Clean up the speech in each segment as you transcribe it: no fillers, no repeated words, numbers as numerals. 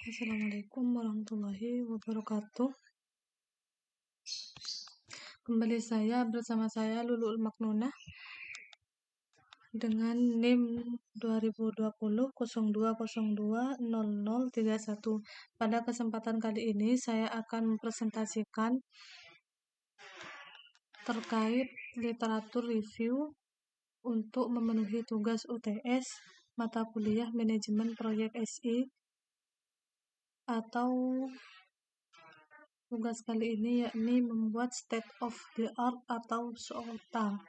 Assalamualaikum warahmatullahi wabarakatuh. Kembali bersama saya Lulul Maknunah dengan NIM 2020 0202 0031. Pada kesempatan kali ini saya akan mempresentasikan terkait literatur review untuk memenuhi tugas UTS mata kuliah manajemen proyek SI, atau tugas kali ini yakni membuat state of the art atau SOTA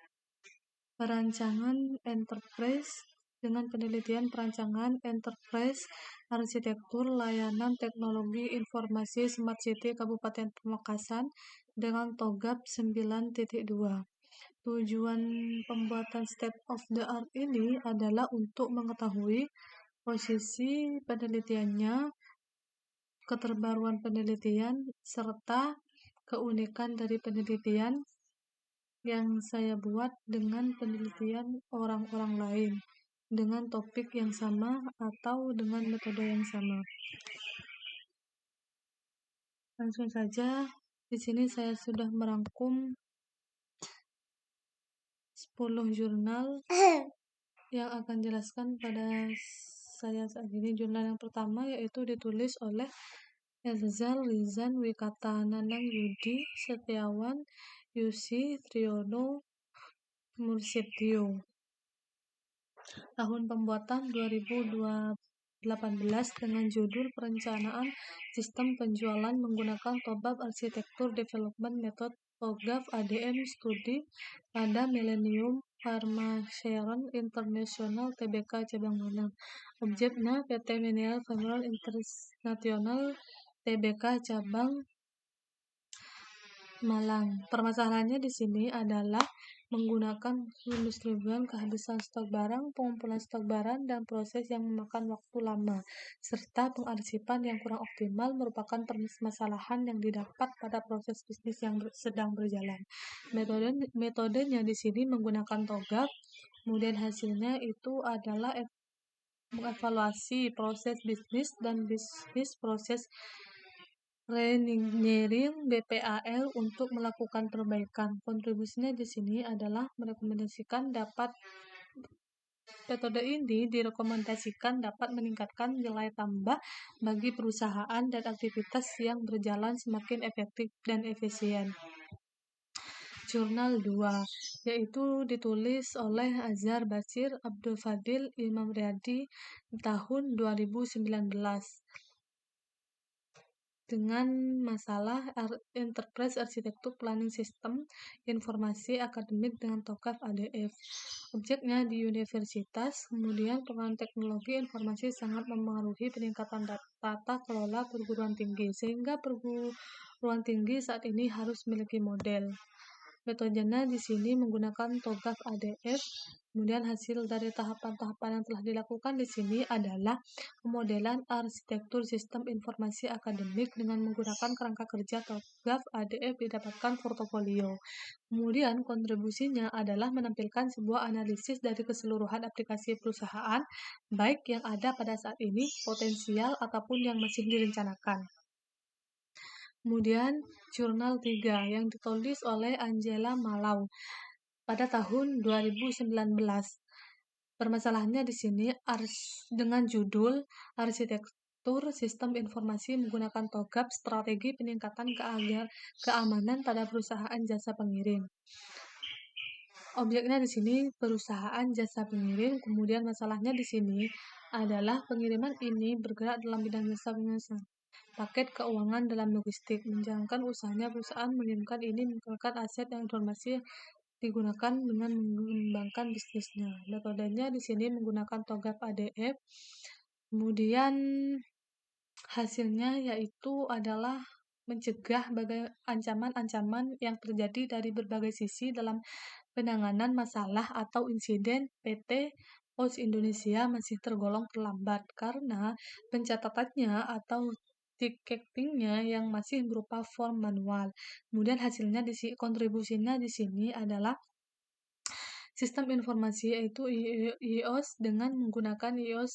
perancangan enterprise dengan penelitian perancangan enterprise arsitektur layanan teknologi informasi Smart City Kabupaten Pamekasan dengan TOGAP 9.2. Tujuan pembuatan state of the art ini adalah untuk mengetahui posisi penelitiannya, keterbaruan penelitian, serta keunikan dari penelitian yang saya buat dengan penelitian orang-orang lain dengan topik yang sama atau dengan metode yang sama. Langsung saja, di sini saya sudah merangkum 10 jurnal yang akan jelaskan pada saya saat ini. Jurnal yang pertama yaitu ditulis oleh Erzal Rizan Wikata Nanang Yudi Setiawan Yusi Triyono Mursidyo. Tahun pembuatan 2018 dengan judul Perencanaan Sistem Penjualan Menggunakan TOGAF Arsitektur Development Method TOGAF ADM Studi pada Millennium Pharmaceutical International Tbk Cabang Malang. Objeknya PT Mineral Federal International Tbk Cabang Malang. Permasalahannya di sini adalah menggunakan pendistribusian kehabisan stok barang, pengumpulan stok barang, dan proses yang memakan waktu lama, serta pengarsipan yang kurang optimal merupakan permasalahan yang didapat pada proses bisnis yang sedang berjalan. Metodenya di sini menggunakan TOGAF, kemudian hasilnya itu adalah mengevaluasi proses bisnis dan bisnis proses re-engineering BPAL untuk melakukan perbaikan. Kontribusinya di sini adalah merekomendasikan metode ini direkomendasikan dapat meningkatkan nilai tambah bagi perusahaan dan aktivitas yang berjalan semakin efektif dan efisien. Jurnal 2 yaitu ditulis oleh Azhar Basir Abdul Fadil Imam Riyadi tahun 2019 dengan masalah Enterprise Arsitektur Planning System Informasi Akademik dengan TOGAF ADF. Objeknya di universitas, kemudian pengembangan teknologi informasi sangat mempengaruhi peningkatan tata kelola perguruan tinggi, sehingga perguruan tinggi saat ini harus memiliki model. Metodenya di sini menggunakan TOGAF ADF. Kemudian hasil dari tahapan-tahapan yang telah dilakukan di sini adalah pemodelan arsitektur sistem informasi akademik dengan menggunakan kerangka kerja TOGAF ADF didapatkan portofolio. Kemudian kontribusinya adalah menampilkan sebuah analisis dari keseluruhan aplikasi perusahaan, baik yang ada pada saat ini, potensial, ataupun yang masih direncanakan. Kemudian jurnal 3 yang ditulis oleh Angela Malau pada tahun 2019. Permasalahannya di sini dengan judul Arsitektur Sistem Informasi Menggunakan TOGAF Strategi Peningkatan Keamanan pada Perusahaan Jasa Pengirim. Objeknya di sini perusahaan jasa pengirim. Kemudian masalahnya di sini adalah pengiriman ini bergerak dalam bidang jasa penyiasan paket keuangan dalam logistik. Menjalankan usahanya, perusahaan mengirimkan ini menggunakan aset dan informasi digunakan dengan mengembangkan bisnisnya. Metodenya di sini menggunakan TOGAF ADF. Kemudian hasilnya yaitu adalah mencegah ancaman-ancaman yang terjadi dari berbagai sisi dalam penanganan masalah atau insiden PT Pos Indonesia masih tergolong terlambat karena pencatatannya atau ticketingnya yang masih berupa form manual. Kemudian hasilnya kontribusinya di sini adalah sistem informasi yaitu IOS dengan menggunakan IOS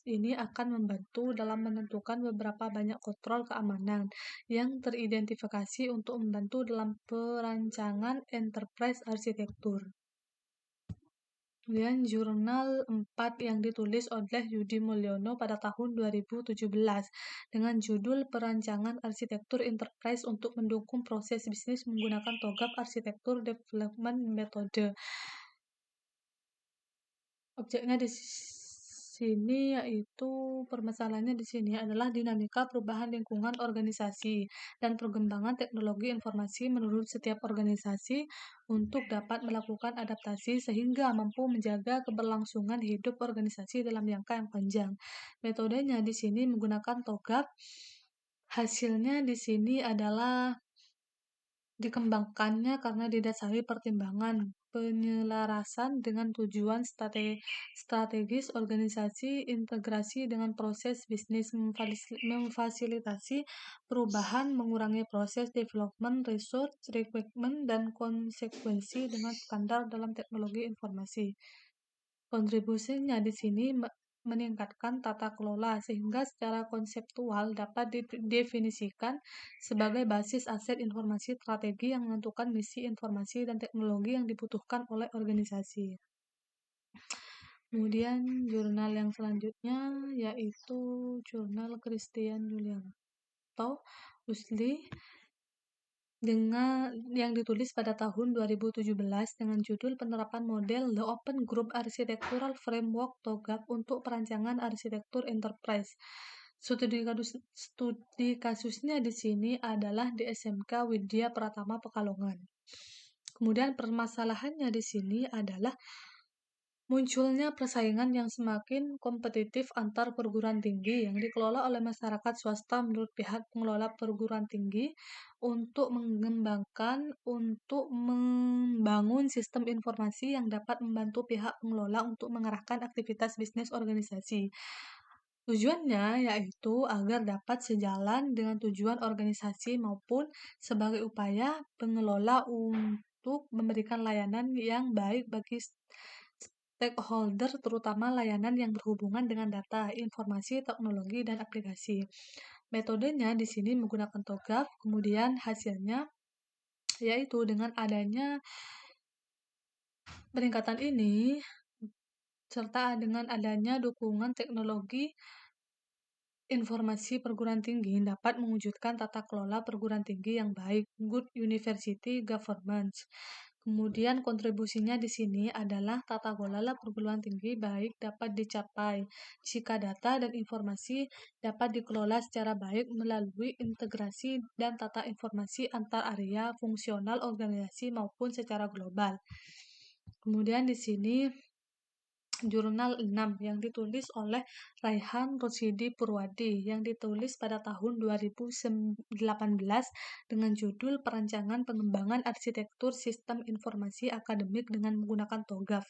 ini akan membantu dalam menentukan beberapa banyak kontrol keamanan yang teridentifikasi untuk membantu dalam perancangan enterprise arsitektur. Kemudian jurnal 4 yang ditulis oleh Yudi Mulyono pada tahun 2017 dengan judul Perancangan Arsitektur Enterprise untuk Mendukung Proses Bisnis Menggunakan TOGAF Arsitektur Development Method. Objeknya di sini yaitu permasalahannya di sini adalah dinamika perubahan lingkungan organisasi dan perkembangan teknologi informasi menurut setiap organisasi untuk dapat melakukan adaptasi sehingga mampu menjaga keberlangsungan hidup organisasi dalam jangka yang panjang. Metodenya di sini menggunakan TOGAF. Hasilnya di sini adalah dikembangkannya karena didasari pertimbangan penyelarasan dengan tujuan strategis organisasi, integrasi dengan proses bisnis, memfasilitasi perubahan, mengurangi proses development, research, requirement, dan konsekuensi dengan standar dalam teknologi informasi. Kontribusinya di sini meningkatkan tata kelola sehingga secara konseptual dapat didefinisikan sebagai basis aset informasi strategi yang menentukan misi informasi dan teknologi yang dibutuhkan oleh organisasi. Kemudian jurnal yang selanjutnya yaitu jurnal Christian Yulianto Usli yang ditulis pada tahun 2017 dengan judul Penerapan Model The Open Group Architectural Framework TOGAF untuk Perancangan Arsitektur Enterprise. Studi kasusnya di sini adalah di SMK Widya Pratama Pekalongan. Kemudian permasalahannya di sini adalah munculnya persaingan yang semakin kompetitif antar perguruan tinggi yang dikelola oleh masyarakat swasta menurut pihak pengelola perguruan tinggi untuk membangun sistem informasi yang dapat membantu pihak pengelola untuk mengarahkan aktivitas bisnis organisasi. Tujuannya yaitu agar dapat sejalan dengan tujuan organisasi maupun sebagai upaya pengelola untuk memberikan layanan yang baik bagi stakeholder, terutama layanan yang berhubungan dengan data, informasi, teknologi, dan aplikasi. Metodenya di sini menggunakan TOGAF, kemudian hasilnya yaitu dengan adanya peningkatan ini serta dengan adanya dukungan teknologi informasi perguruan tinggi dapat mewujudkan tata kelola perguruan tinggi yang baik, good university governance. Kemudian kontribusinya di sini adalah tata kelola perguruan tinggi baik dapat dicapai jika data dan informasi dapat dikelola secara baik melalui integrasi dan tata informasi antar area fungsional organisasi maupun secara global. Kemudian di sini jurnal 6 yang ditulis oleh Raihan Rosyidi Purwadi yang ditulis pada tahun 2018 dengan judul Perancangan Pengembangan Arsitektur Sistem Informasi Akademik dengan menggunakan TOGAF.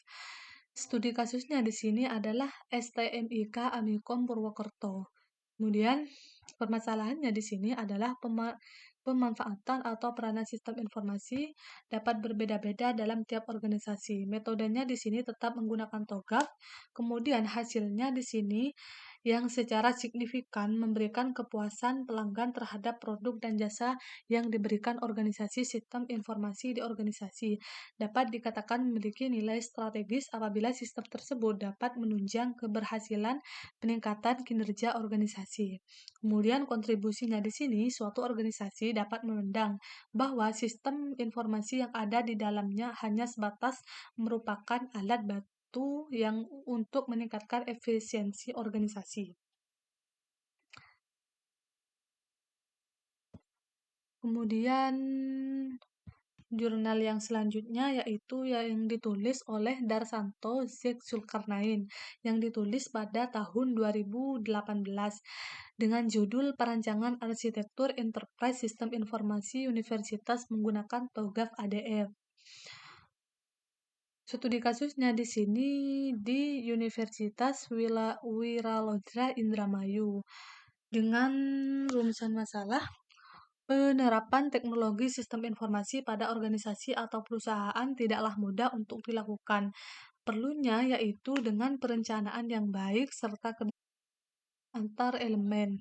Studi kasusnya di sini adalah STMIK Amikom Purwokerto. Kemudian permasalahannya di sini adalah pemanfaatan atau peranan sistem informasi dapat berbeda-beda dalam tiap organisasi. Metodenya di sini tetap menggunakan TOGAF. Kemudian hasilnya di sini yang secara signifikan memberikan kepuasan pelanggan terhadap produk dan jasa yang diberikan organisasi sistem informasi di organisasi. Dapat dikatakan memiliki nilai strategis apabila sistem tersebut dapat menunjang keberhasilan peningkatan kinerja organisasi. Kemudian kontribusinya di sini, suatu organisasi dapat memandang bahwa sistem informasi yang ada di dalamnya hanya sebatas merupakan alat bantu yang untuk meningkatkan efisiensi organisasi. Kemudian jurnal yang selanjutnya yaitu yang ditulis oleh Darsanto Zulkarnain yang ditulis pada tahun 2018 dengan judul Perancangan Arsitektur Enterprise Sistem Informasi Universitas menggunakan TOGAF ADF. Studi kasusnya di sini di Universitas Wiralodra Indramayu dengan rumusan masalah penerapan teknologi sistem informasi pada organisasi atau perusahaan tidaklah mudah untuk dilakukan. Perlunya yaitu dengan perencanaan yang baik serta antar elemen.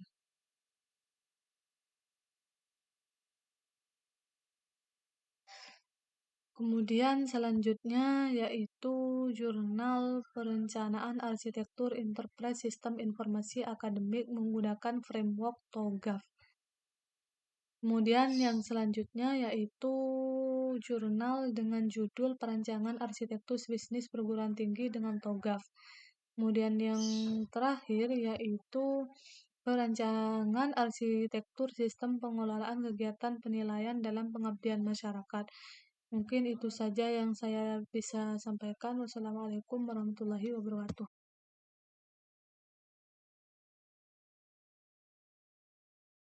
Kemudian selanjutnya yaitu jurnal perencanaan arsitektur enterprise sistem informasi akademik menggunakan framework TOGAF. Kemudian yang selanjutnya yaitu jurnal dengan judul perancangan arsitektur bisnis perguruan tinggi dengan TOGAF. Kemudian yang terakhir yaitu perancangan arsitektur sistem pengelolaan kegiatan penilaian dalam pengabdian masyarakat. Mungkin itu saja yang saya bisa sampaikan. Wassalamualaikum warahmatullahi wabarakatuh.